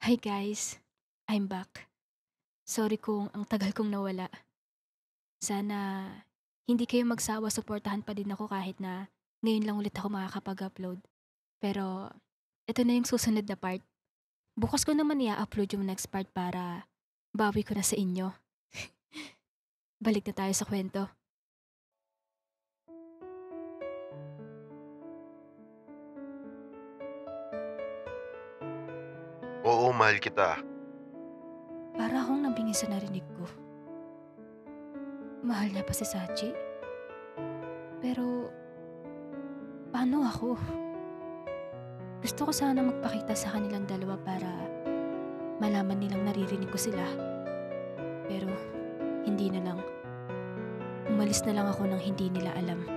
Hi guys, I'm back. Sorry kung ang tagal kong nawala. Sana hindi kayo magsawa suportahan pa din ako kahit na ngayon lang ulit ako makakapag-upload. Pero ito na yung susunod na part. Bukas ko naman i-upload yung next part para bawi ko na sa inyo. Balik na tayo sa kwento. Oo, mahal kita. Para akong nabingis sa narinig ko. Mahal niya pa si Sachi. Pero paano ako? Gusto ko sana magpakita sa kanilang dalawa para malaman nilang naririnig ko sila. Pero hindi na lang. Umalis na lang ako nang hindi nila alam.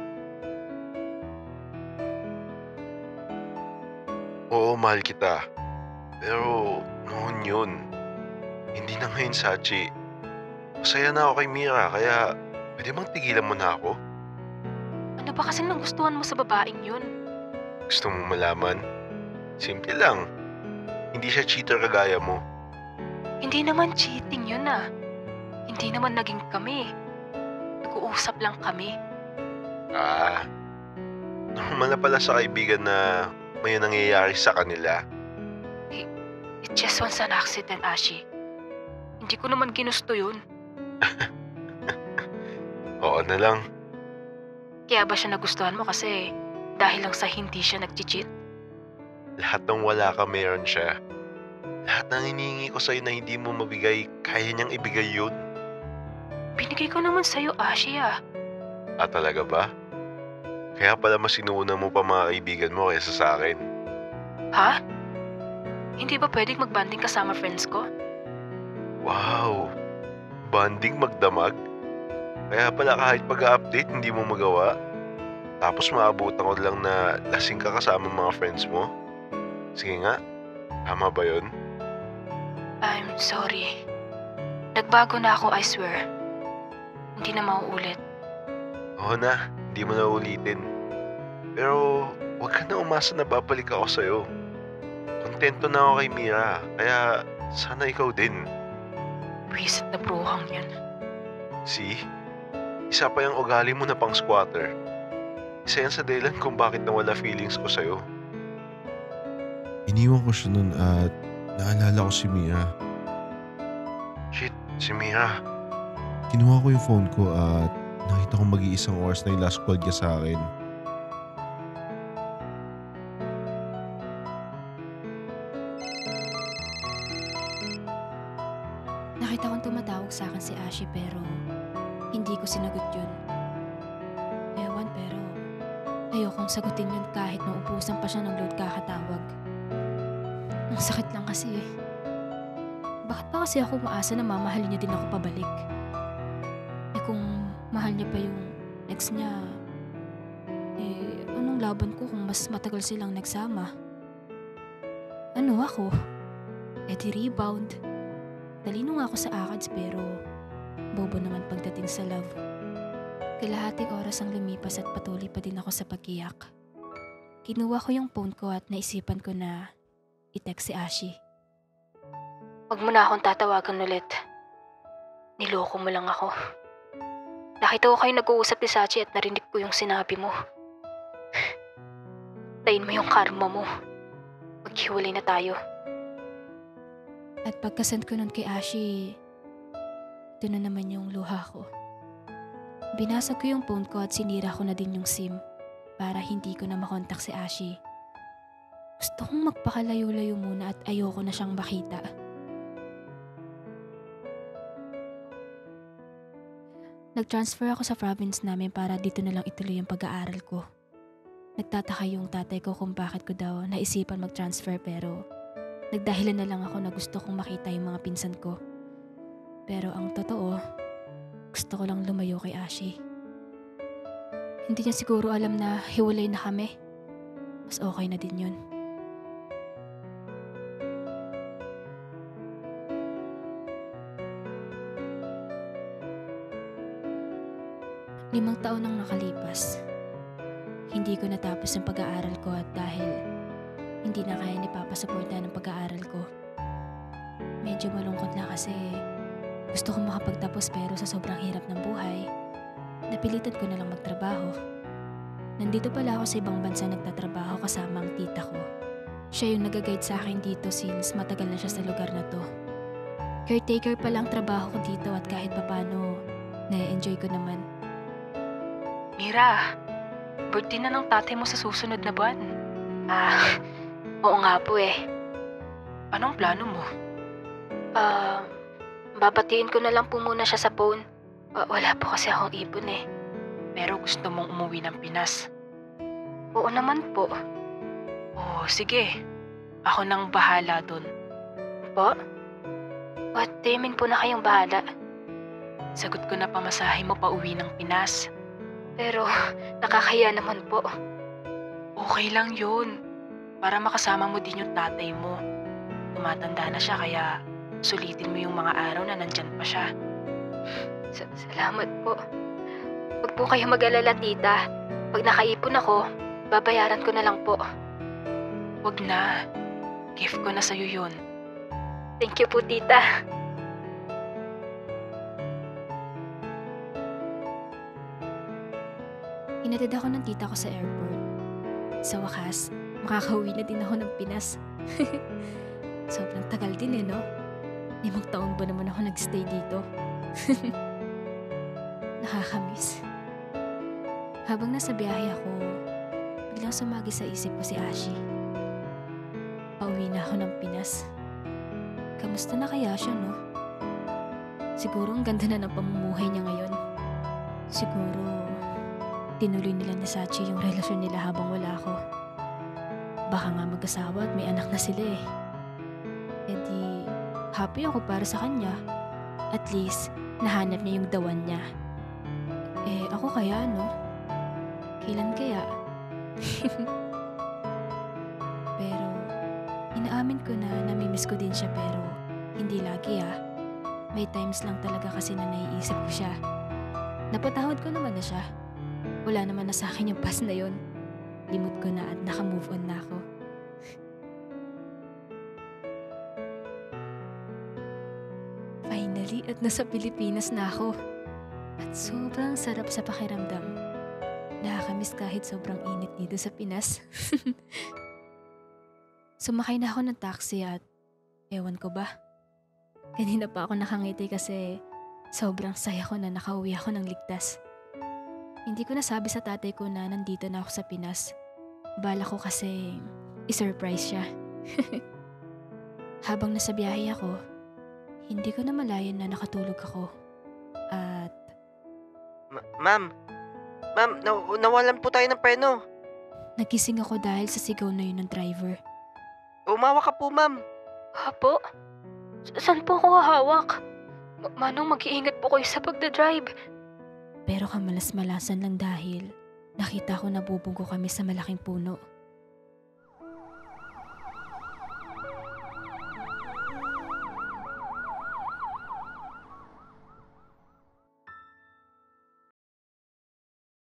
Oo, mahal kita. Pero noon yun. Hindi na ngayon, Sachi. Masaya na ako kay Mira, kaya pwede bang tigilan mo na ako? Ano ba kasing nagustuhan mo sa babaeng yun? Gusto mo malaman? Simple lang. Hindi siya cheater kagaya mo. Hindi naman cheating yun ah. Hindi naman naging kami. Nag-uusap lang kami. Ah, normal na pala sa kaibigan na may nangyayari sa kanila. It just was an accident, Ashi. Hindi ko naman ginusto yun. Oo na lang. Kaya ba siya nagustuhan mo kasi dahil lang sa hindi siya nag-cheat? Lahat ng wala ka meron siya. Lahat ng hinihingi ko sa'yo na hindi mo mabigay, kaya niyang ibigay yun. Binigay ko naman sa'yo, Ashi ah. Ah, talaga ba? Kaya pala mas inuuna mo pa mga kaibigan mo kaysa sa akin. Ha? Hindi ba pwedeng mag-banding kasama friends ko? Wow! Bonding magdamag? Kaya pala kahit pag-update hindi mo magawa? Tapos maabutan ko lang na lasing ka kasama mga friends mo? Sige nga, tama ba yun? I'm sorry. Nagbago na ako, I swear. Hindi na mauulit. Oo na, hindi mo na ulitin. Pero huwag ka na umasa na babalik ako sa'yo. Kontento na ako kay Mira, kaya sana ikaw din. Wisit na bruhang yan. See? Isa pa yung ugali mo na pang squatter. Isa yan sa dahilan kung bakit nawala feelings ko sa'yo. Iniwan ko siya nun at naalala ko si Mia. Shit, si Mira. Kinuha ko yung phone ko at nakita kong mag-iisang oras na yung last call niya sa akin. Nakita kong tumatawag sa akin si Ashi pero hindi ko sinagot yun. Ewan pero ayokong sagutin yun kahit maubusan pa siya ng load kakatawag. Ang sakit lang kasi eh. Bakit pa kasi ako umaasa na mamahalin niya din ako pabalik? Eh kung mahal niya pa yung ex niya, eh anong laban ko kung mas matagal silang nagsama? Ano ako? Eh di rebound. Talino nga ako sa ACADS pero bobo naman pagdating sa love. Kalahating oras ang lumipas at patuloy pa din ako sa pag-iyak. Kinuha ko yung phone ko at naisipan ko na i-text si Ashi. Huwag mo na akong tatawagan ulit. Niloko mo lang ako. Nakita ko kayo nag-uusap ni Sachi at narinig ko yung sinabi mo. Tayin mo yung karma mo. Maghiwalay na tayo. At pagkasend ko nun kay Ashi, ito na naman yung luha ko. Binasag ko yung phone ko at sinira ko na din yung SIM para hindi ko na makontak si Ashi. Gusto kong magpakalayo-layo muna at ayoko na siyang makita. Nag-transfer ako sa province namin para dito na lang ituloy yung pag-aaral ko. Nagtataka yung tatay ko kung bakit ko daw naisipan mag-transfer pero nagdahilan na lang ako na gusto kong makita yung mga pinsan ko. Pero ang totoo, gusto ko lang lumayo kay Ashi. Hindi niya siguro alam na hiwalay na kami. Mas okay na din yun. Limang taon nang nakalipas. Hindi ko natapos ang pag-aaral ko at dahil hindi na kaya ni Papa suportahan ang pag-aaral ko, medyo malungkot lang kasi gusto kong makapagtapos pero sa sobrang hirap ng buhay, napilitan ko na lang magtrabaho. Nandito pala ako sa ibang bansa nagtatrabaho kasama ang tita ko. Siya yung nag-guide sa akin dito since matagal na siya sa lugar na to. Caretaker pa lang trabaho ko dito at kahit papano, na-enjoy ko naman. Mira, birthday na ng tatay mo sa susunod na buwan. Oo nga po eh. Anong plano mo? Babatiin ko na lang po muna siya sa phone. Wala po kasi akong ipon eh. Pero gusto mong umuwi ng Pinas. Oo naman po. Oh, sige. Ako nang bahala dun. Po? What do you mean po na kayong bahala? Sagot ko na pamasahe mo pa uwi ng Pinas. Pero nakakaya naman po. Okay lang yun. Para makasama mo din yung tatay mo. Tumatanda na siya kaya sulitin mo yung mga araw na nandyan pa siya. Salamat po. Huwag po kayo mag-alala, tita. Pag nakaipon ako, babayaran ko na lang po. Huwag na. Gift ko na sa'yo yun. Thank you po, tita. Hinatid ako ng tita ko sa airport. Sa wakas, makakauwi na din ako ng Pinas. Sobrang tagal din eh, no? 5 taon ba naman ako nagstay dito? Nakakamiss. Habang nasa biyahe ako, biglang sumagi sa isip ko si Ashi. Pauwi na ako ng Pinas. Kamusta na kaya siya, no? Siguro ang ganda na ng pamumuhay niya ngayon. Siguro, tinuloy nila ni Sachi yung relasyon nila habang wala ako. Baka nga mag-asawa at may anak na sila eh. E di, happy ako para sa kanya. At least, nahanap niya yung the one niya. Eh, ako kaya, no? Kailan kaya? Pero, inaamin ko na namimiss ko din siya pero hindi lagi ah. May times lang talaga kasi na naiisip ko siya. Napatawad ko naman na siya. Wala naman na sa akin yung past na yun. Limot ko na at naka-move on na ako. Finally, at nasa Pilipinas na ako. At sobrang sarap sa pakiramdam. Nakakamiss kahit sobrang init dito sa Pinas. Sumakay na ako ng taxi at ewan ko ba. Kanina pa ako nakangiti kasi sobrang saya ko na nakauwi ako ng ligtas. Hindi ko nasabi sa tatay ko na nandito na ako sa Pinas. Bala ko kasi i-surprise siya. Habang nasa biyahe ako, hindi ko na malayan na nakatulog ako. At Ma'am, nawalan po tayo ng preno. nagising ako dahil sa sigaw na yun ng driver. Umawa ka po, ma'am. Hapo? Saan po ako hahawak? Manong mag-iingat po kayo sa pagdadrive. Pero kamalas-malasan lang dahil nakita ko nabubunggo kami sa malaking puno.